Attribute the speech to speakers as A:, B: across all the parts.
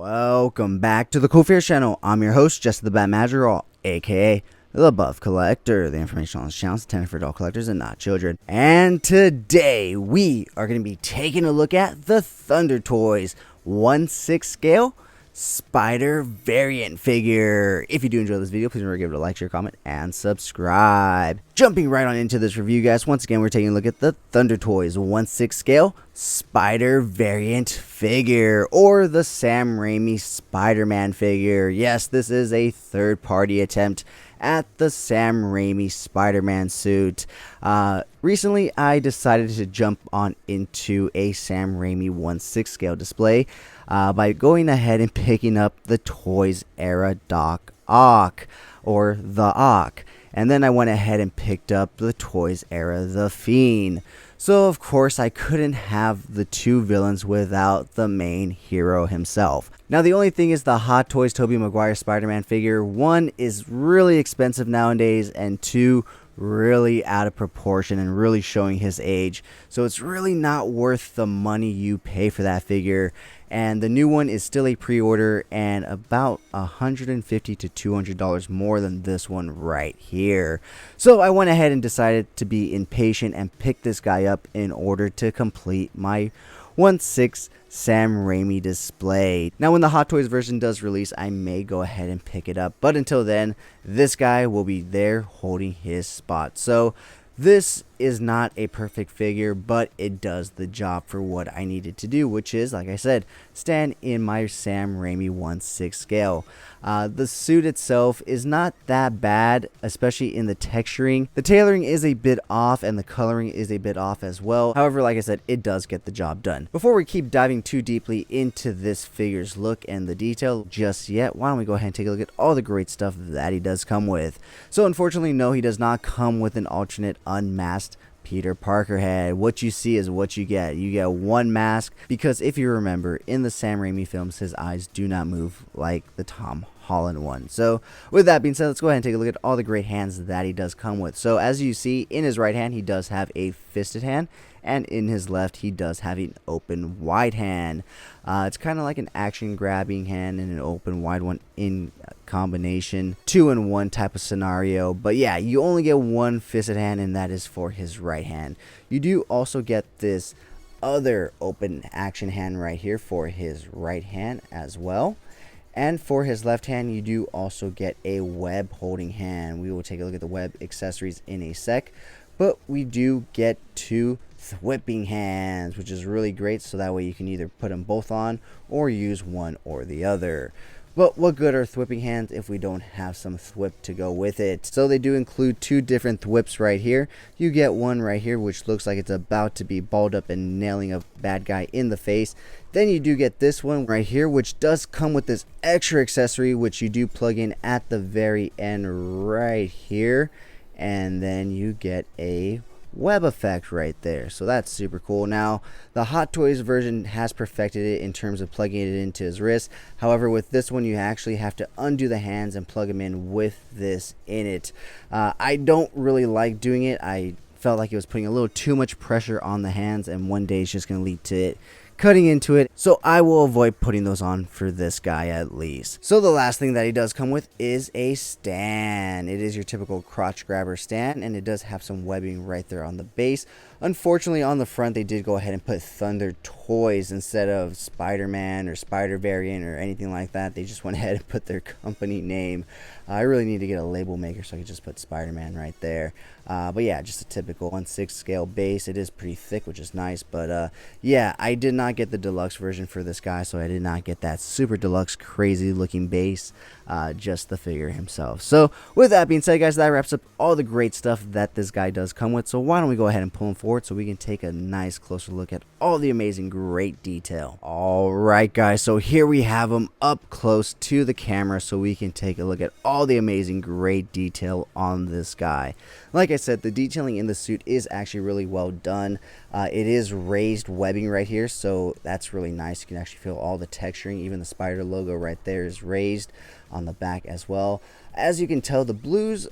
A: Welcome back to the CoolFigurez channel. I'm your host, Jesse the Bat Madrigal, aka the Buff Collector. The information on this channel is intended for adult collectors and not children. And today we are going to be taking a look at the Thunder Toys 1/6 scale Spider variant figure. If you do enjoy this video, please remember to give it a like, share, comment, and subscribe. Jumping right on into this review, guys. Once again, we're taking a look at the Thunder Toys 1/6 scale Spider variant figure, or the Sam Raimi Spider-Man figure. Yes, this is a third-party attempt at the Sam Raimi Spider-Man suit. Recently, I decided to jump on into a Sam Raimi 1/6 scale display by going ahead and picking up the Toys Era Doc Ock, or the Ock. And then I went ahead and picked up the Toys Era The Fiend. So of course I couldn't have the two villains without the main hero himself. Now the only thing is the Hot Toys Tobey Maguire Spider-Man figure, one, is really expensive nowadays, and two, really out of proportion and really showing his age. So it's really not worth the money you pay for that figure. And the new one is still a pre-order and about $150 to $200 more than this one right here. So I went ahead and decided to be impatient and pick this guy up in order to complete my 1/6 Sam Raimi display. Now when the Hot Toys version does release, I may go ahead and pick it up, but until then, this guy will be there holding his spot. So this is not a perfect figure, but it does the job for what I needed to do, which is, like I said, stand in my Sam Raimi 1/6 scale. The suit itself is not that bad, especially in the texturing. The tailoring is a bit off and the coloring is a bit off as well. However, like I said, it does get the job done. Before we keep diving too deeply into this figure's look and the detail just yet, why don't we go ahead and take a look at all the great stuff that he does come with. So unfortunately, no, he does not come with an alternate unmasked Peter Parker head. What you see is what you get. You get one mask, because if you remember, in the Sam Raimi films, his eyes do not move like the Tom Holland one. So with that being said, let's go ahead and take a look at all the great hands that he does come with. So as you see, in his right hand he does have a fisted hand, and in his left he does have an open wide hand. It's kind of like an action grabbing hand and an open wide one in combination, 2-in-1 type of scenario. But yeah, you only get one fisted hand, and that is for his right hand. You do also get this other open action hand right here for his right hand as well. And for his left hand, you do also get a web holding hand. We will take a look at the web accessories in a sec, but we do get two thwipping hands, which is really great, so that way you can either put them both on or use one or the other. But what good are thwipping hands if we don't have some thwip to go with it? So they do include two different thwips right here. You get one right here, which looks like it's about to be balled up and nailing a bad guy in the face. Then you do get this one right here, which does come with this extra accessory, which you do plug in at the very end right here. And then you get a web effect right there, so that's super cool. Now the Hot Toys version has perfected it in terms of plugging it into his wrist. However, with this one you actually have to undo the hands and plug them in with this in it. I don't really like doing it. I felt like it was putting a little too much pressure on the hands, and one day it's just going to lead to it cutting into it, so I will avoid putting those on for this guy at least. So the last thing that he does come with is a stand. It is your typical crotch grabber stand, and it does have some webbing right there on the base. Unfortunately, on the front they did go ahead and put Thunder Toys instead of Spider-Man or Spider variant or anything like that. They just went ahead and put their company name. I really need to get a label maker so I can just put Spider-Man right there. But yeah, just a typical 1/6 scale base. It is pretty thick, which is nice. But yeah, I did not get the deluxe version for this guy, so I did not get that super deluxe crazy looking base, just the figure himself. So with that being said, guys, that wraps up all the great stuff that this guy does come with. So why don't we go ahead and pull him forward so we can take a nice closer look at all the amazing great detail. Alright guys, so here we have him up close to the camera so we can take a look at all the amazing great detail on this guy. Like I said, the detailing in the suit is actually really well done. It is raised webbing right here, so that's really nice. You can actually feel all the texturing. Even the spider logo right there is raised on the back as well. As you can tell, the blues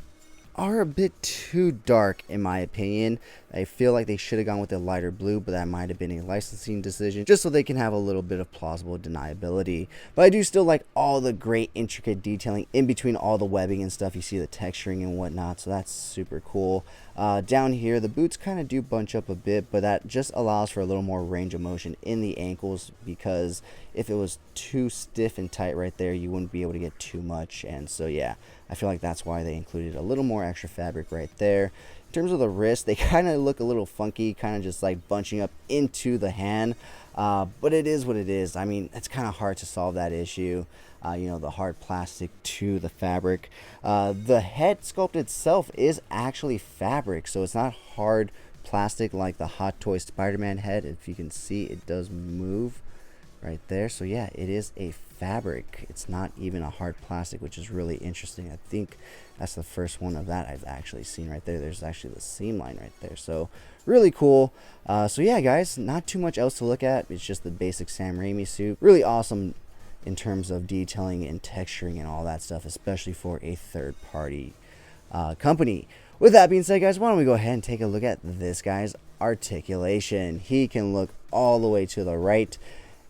A: are a bit too dark in my opinion. I feel like they should have gone with a lighter blue, but that might have been a licensing decision just so they can have a little bit of plausible deniability. But I do still like all the great intricate detailing in between all the webbing and stuff. You see the texturing and whatnot, so that's super cool. Down here, the boots kind of do bunch up a bit, but that just allows for a little more range of motion in the ankles, because if it was too stiff and tight right there, you wouldn't be able to get too much. And so yeah, I feel like that's why they included a little more extra fabric right there. In terms of the wrist, they kind of look a little funky, kind of just like bunching up into the hand, but it is what it is. I mean, it's kind of hard to solve that issue. You know, the hard plastic to the fabric. The head sculpt itself is actually fabric, so it's not hard plastic like the Hot Toy Spider-Man head. If you can see, it does move right there. So yeah, it is a fabric. It's not even a hard plastic, which is really interesting. I think that's the first one of that I've actually seen right there. There's actually the seam line right there, so really cool. So yeah, guys, not too much else to look at. It's just the basic Sam Raimi suit. Really awesome in terms of detailing and texturing and all that stuff, especially for a third-party company. With that being said, guys, why don't we go ahead and take a look at this guy's articulation. He can look all the way to the right.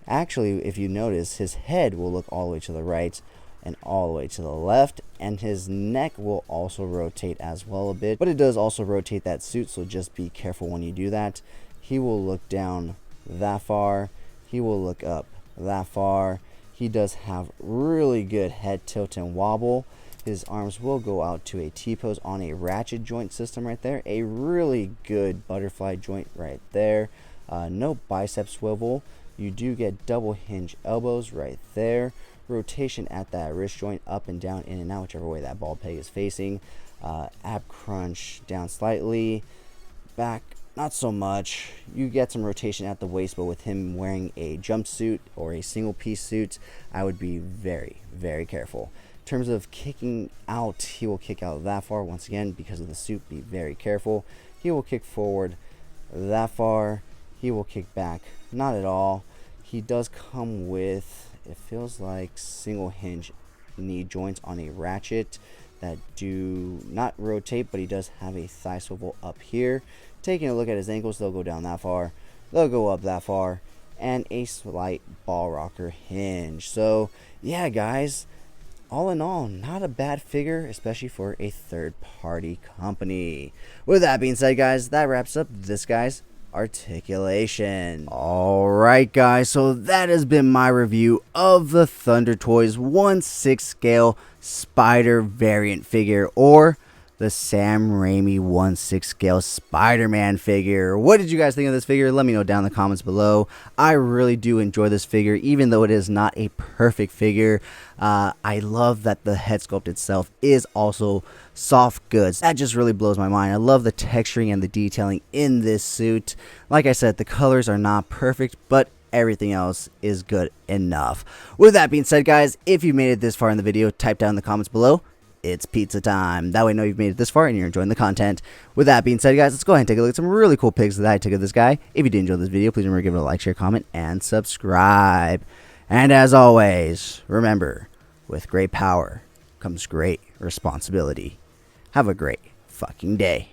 A: Actually, if you notice, his head will look all the way to the right and all the way to the left, and his neck will also rotate as well a bit, but it does also rotate that suit, so just be careful when you do that. He will look down that far, he will look up that far. He does have really good head tilt and wobble. His arms will go out to a T-pose on a ratchet joint system right there. A really good butterfly joint right there. No bicep swivel. You do get double hinge elbows right there. Rotation at that wrist joint, up and down, in and out, whichever way that ball peg is facing. Ab crunch down slightly. Back, not so much. You get some rotation at the waist, but with him wearing a jumpsuit or a single piece suit, I would be very, very careful. In terms of kicking out, he will kick out that far. Once again, because of the suit, be very careful. He will kick forward that far. He will kick back, not at all. He does come with, it feels like, single hinge knee joints on a ratchet that do not rotate, but he does have a thigh swivel up here. Taking a look at his ankles, they'll go down that far, they'll go up that far, and a slight ball rocker hinge. So yeah, guys, all in all, not a bad figure, especially for a third-party company. With that being said, guys, that wraps up this guy's articulation. Alright, guys, so that has been my review of the Thunder Toys 1/6 scale Spider variant figure, or the Sam Raimi 1/6 scale Spider-Man figure. What did you guys think of this figure? Let me know down in the comments below. I really do enjoy this figure, even though it is not a perfect figure. I love that the head sculpt itself is also soft goods. That just really blows my mind. I love the texturing and the detailing in this suit. Like I said, the colors are not perfect, but everything else is good enough. With that being said, guys, if you made it this far in the video, type down in the comments below, it's pizza time. That way I know you've made it this far and you're enjoying the content. With that being said, guys, let's go ahead and take a look at some really cool pics that I took of this guy. If you did enjoy this video, please remember to give it a like, share, comment, and subscribe. And as always, remember, with great power comes great responsibility. Have a great fucking day.